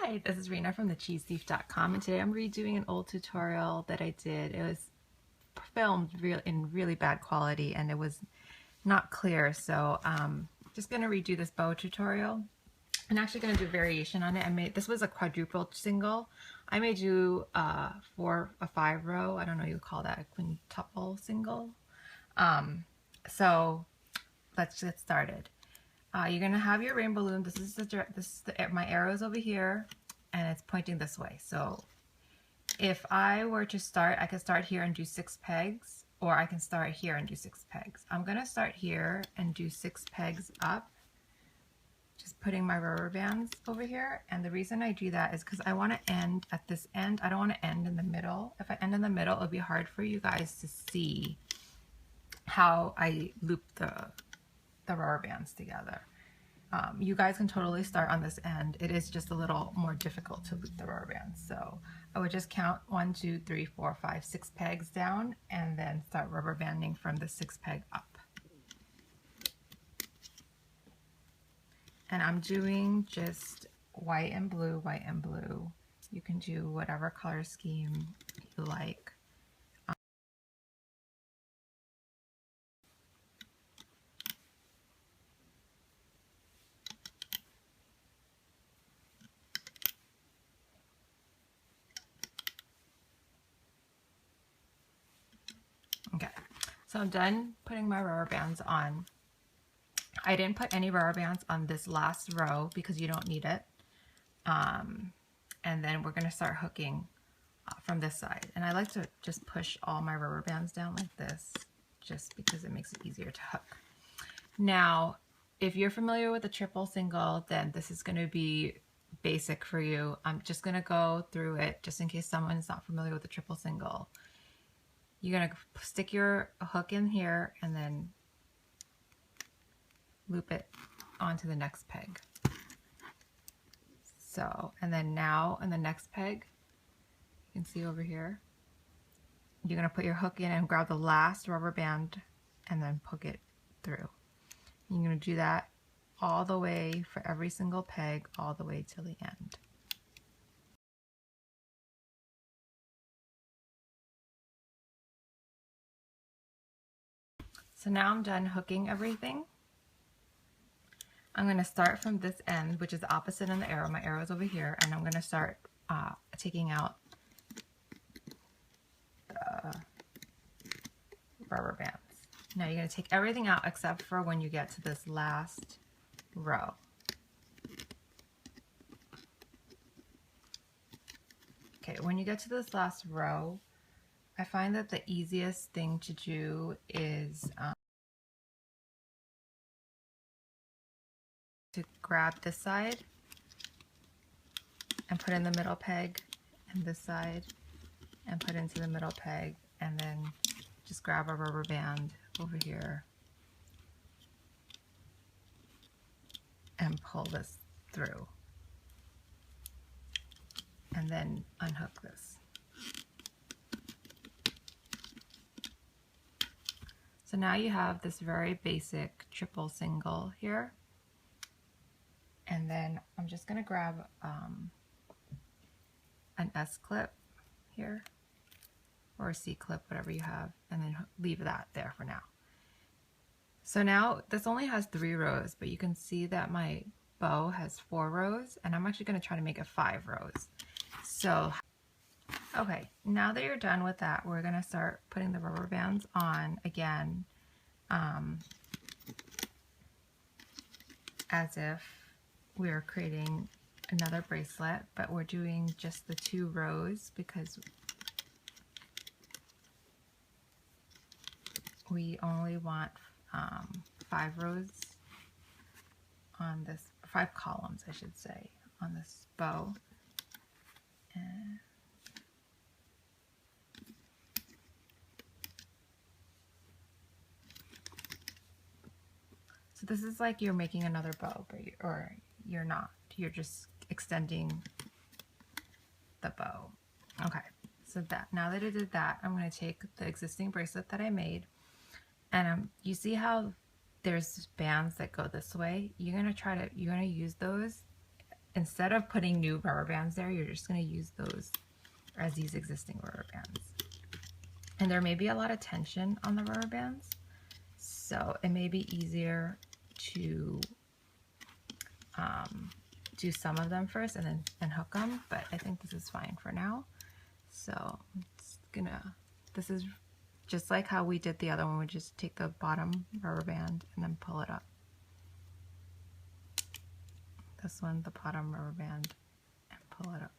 Hi, this is Rena from thecheesethief.com, and today I'm redoing an old tutorial that I did. It was filmed in really bad quality and it was not clear, so just going to redo this bow tutorial. I'm actually going to do a variation on it. This was a quadruple single. I may do a 5 row. I don't know what you call that, a quintuple single. So let's get started. You're gonna have your rainbow loom. This is my arrows over here, and it's pointing this way. So if I were to start, I could start here and do 6 pegs, or I can start here and do 6 pegs. I'm gonna start here and do 6 pegs up, just putting my rubber bands over here. And the reason I do that is because I want to end at this end. I don't want to end in the middle. If I end in the middle, it'll be hard for you guys to see how I loop the rubber bands together. You guys can totally start on this end. It is just a little more difficult to loop the rubber bands. So I would just count 1, 2, 3, 4, 5, 6 pegs down and then start rubber banding from the 6th peg up. And I'm doing just white and blue, white and blue. You can do whatever color scheme you like. Okay, so I'm done putting my rubber bands on. I didn't put any rubber bands on this last row because you don't need it. And then we're going to start hooking from this side. And I like to just push all my rubber bands down like this, just because it makes it easier to hook. Now, if you're familiar with the triple single, then this is going to be basic for you. I'm just going to go through it just in case someone is not familiar with the triple single. You're going to stick your hook in here and then loop it onto the next peg. So, and then now in the next peg, you can see over here, you're going to put your hook in and grab the last rubber band and then poke it through. You're going to do that all the way for every single peg, all the way till the end. So now I'm done hooking everything. I'm going to start from this end, which is the opposite in the arrow. My arrow is over here, and I'm going to start taking out the rubber bands. Now you're going to take everything out except for when you get to this last row. Okay, when you get to this last row, I find that the easiest thing to do is to grab this side and put in the middle peg, and this side and put into the middle peg, and then just grab a rubber band over here and pull this through, and then unhook this. So now you have this very basic triple single here. And then I'm just going to grab an S clip here, or a C clip, whatever you have, and then leave that there for now. So now this only has 3 rows, but you can see that my bow has 4 rows, and I'm actually going to try to make it 5 rows. So, okay, now that you're done with that, we're going to start putting the rubber bands on again, as if we're creating another bracelet, but we're doing just the 2 rows because we only want 5 rows on this, 5 columns I should say, on this bow. And so this is like you're making another bow, but you're not. You're just extending the bow. Okay, so that now that I did that, I'm going to take the existing bracelet that I made, and you see how there's bands that go this way. You're going to use those instead of putting new rubber bands there, you're just going to use those as these existing rubber bands. And there may be a lot of tension on the rubber bands, so it may be easier to do some of them first and then hook them, but I think this is fine for now. So I'm just gonna, this is just like how we did the other one. We just take the bottom rubber band and then pull it up. This one, the bottom rubber band, and pull it up.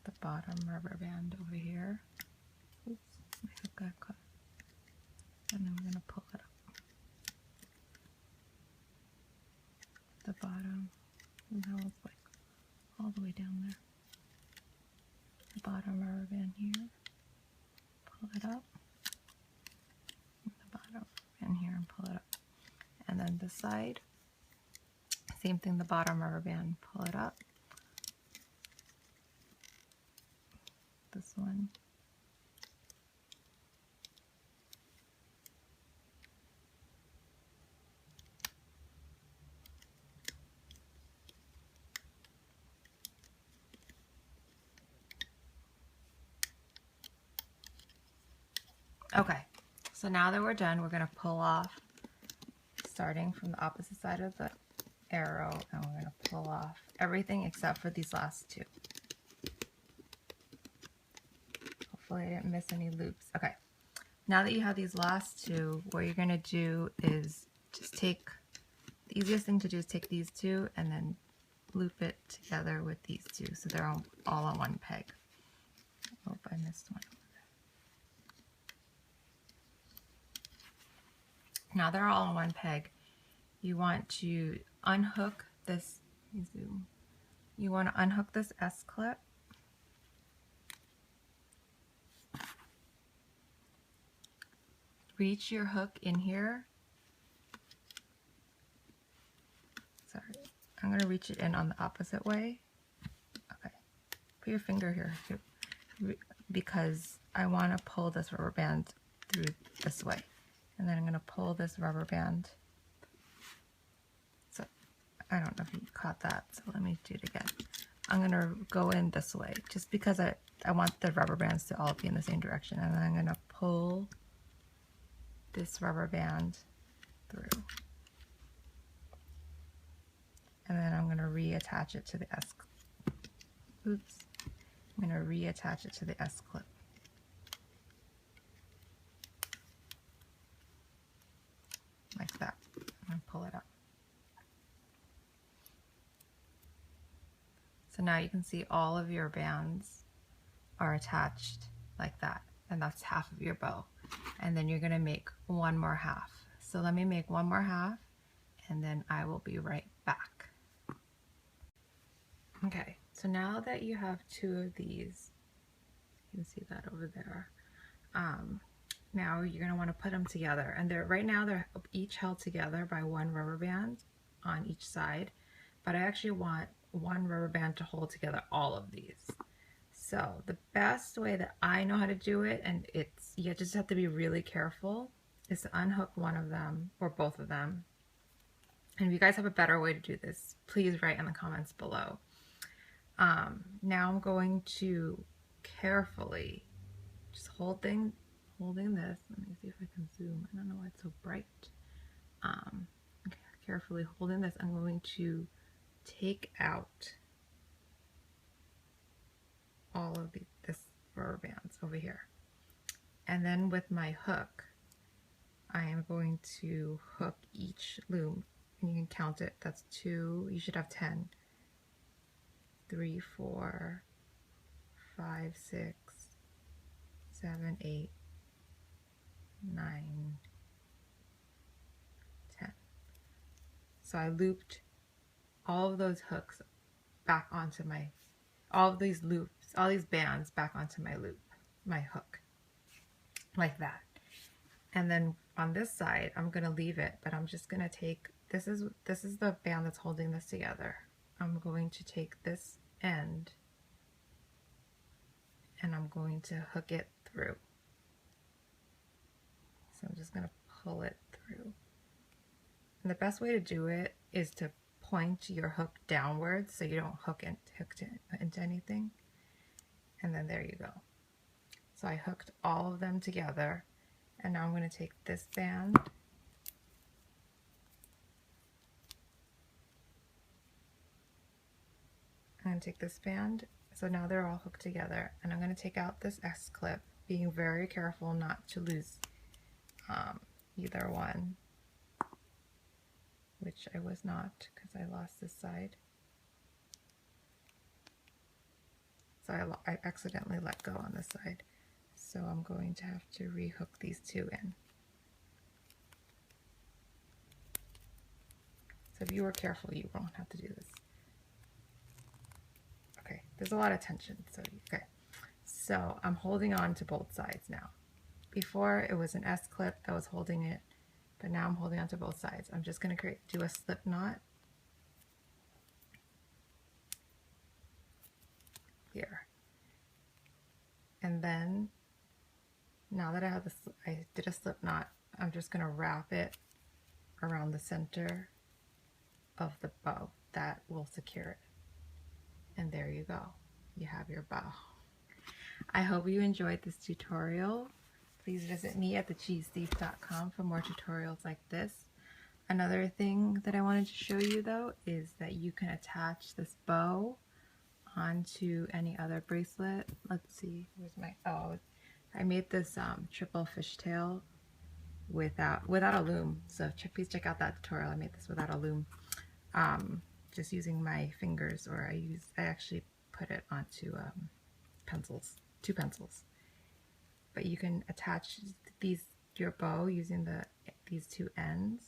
The bottom rubber band over here. Oops, my hook got caught. And then we're gonna pull it up. The bottom, and now it's like all the way down there. The bottom rubber band here, pull it up. And the bottom band here and pull it up. And then this side, same thing, the bottom rubber band, pull it up. This one. Okay, so now that we're done, we're going to pull off, starting from the opposite side of the arrow, and we're going to pull off everything except for these last two. Hopefully I didn't miss any loops. Okay, now that you have these last two, what you're going to do is just take, the easiest thing to do is take these two and then loop it together with these two so they're all on one peg. Oh, I missed one. Now they're all on one peg. You want to unhook this, zoom. You want to unhook this S-clip. Reach your hook in here. Sorry, I'm going to reach it in on the opposite way. Okay, put your finger here too, because I want to pull this rubber band through this way. And then I'm going to pull this rubber band. So I don't know if you caught that, so let me do it again. I'm going to go in this way just because I want the rubber bands to all be in the same direction. And then I'm going to pull this rubber band through. And then I'm going to reattach it to the S. Oops. I'm going to reattach it to the S clip. Like that. And pull it up. So now you can see all of your bands are attached like that, and that's half of your bow. And then you're going to make one more half. So let me make one more half and then I will be right back. Okay, so now that you have two of these, you can see that over there. Now you're going to want to put them together, and right now they're each held together by one rubber band on each side, but I actually want one rubber band to hold together all of these. So the best way that I know how to do it, and you just have to be really careful, is to unhook one of them or both of them. And if you guys have a better way to do this, please write in the comments below. Now I'm going to carefully just holding this. Let me see if I can zoom. I don't know why it's so bright. Carefully holding this, I'm going to take out all of this rubber bands over here. And then with my hook, I am going to hook each loom. And you can count it. That's 2. You should have 10. 3, 4, 5, 6, 7, 8, 9, 10. So I looped all of those hooks back onto all of these loops, all these bands back onto my hook, like that. And then on this side, I'm gonna leave it, but I'm just gonna take, this is the band that's holding this together. I'm going to take this end and I'm going to hook it through. So I'm just going to pull it through. And the best way to do it is to point your hook downwards so you don't hook into anything. And then there you go. So I hooked all of them together, and now I'm going to take this band so now they're all hooked together, and I'm going to take out this S clip, being very careful not to lose either one, which I was not, because I lost this side. So I accidentally let go on this side, so I'm going to have to rehook these two in. So if you were careful, you won't have to do this. Okay, there's a lot of tension, so okay. So I'm holding on to both sides now. Before it was an S clip that was holding it, but now I'm holding on to both sides. I'm just going to do a slip knot here, and then now that I did a slip knot, I'm just going to wrap it around the center of the bow. That will secure it. And there you go. You have your bow. I hope you enjoyed this tutorial. Please visit me at thecheesethief.com for more tutorials like this. Another thing that I wanted to show you though is that you can attach this bow onto any other bracelet. Let's see, where's my, oh, I made this triple fishtail without a loom. So please check out that tutorial. I made this without a loom. Just using my fingers, or I actually put it onto pencils, 2 pencils. But you can attach your bow using these 2 ends.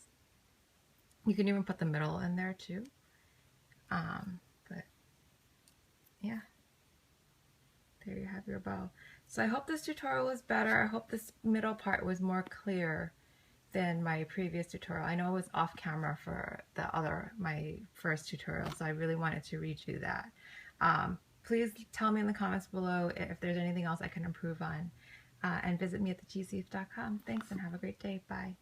You can even put the middle in there too. But yeah, there you have your bow. So I hope this tutorial was better. I hope this middle part was more clear than my previous tutorial. I know I was off camera for my first tutorial, so I really wanted to redo that. Please tell me in the comments below if there's anything else I can improve on, and visit me at thecheesethief.com. Thanks, and have a great day. Bye.